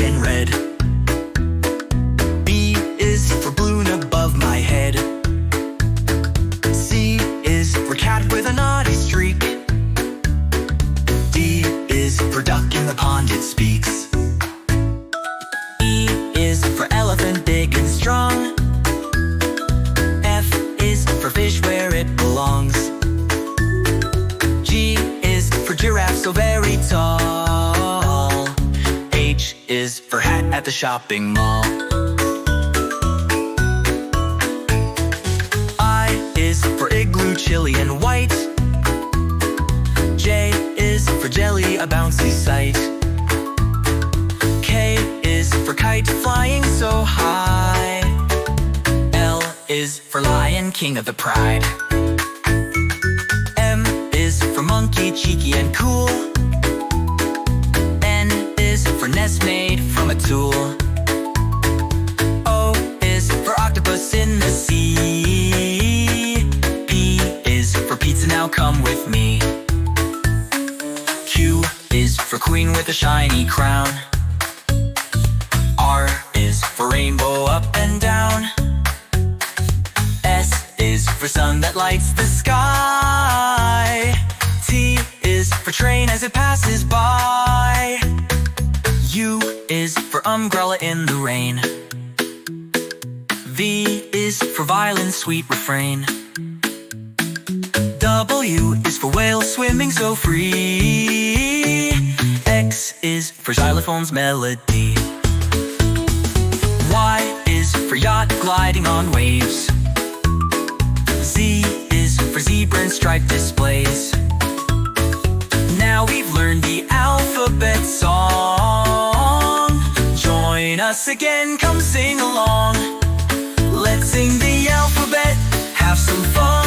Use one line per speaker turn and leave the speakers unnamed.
in red. B is for balloon above my head. C is for cat with a naughty streak. D is for duck in the pond, it speaks. E is for elephant, big and strong. F is for fish where it belongs. G is for giraffe, so very tall. H is for hat at the shopping mall. I is for igloo, chilly and white. J is for jelly, a bouncy sight. K is for kite, flying so high. L is for lion, king of the pride. M is for monkey, cheeky and cool. N is for nest made from a tool. O is for octopus in the sea. P is for pizza, now come with me. Q is for queen with a shiny crown. R is for rainbow up and down. S is for sun that lights the sky. T is for train as it passes by. U is for umbrella in the rain. V is for violin, sweet refrain. W is for whale, swimming so free. X is for xylophone's melody. Y is for yacht, gliding on waves. Z is for zebra and striped displays. Now we've learned the alphabet song. Join us again, come sing along. Let's sing the alphabet, have some fun.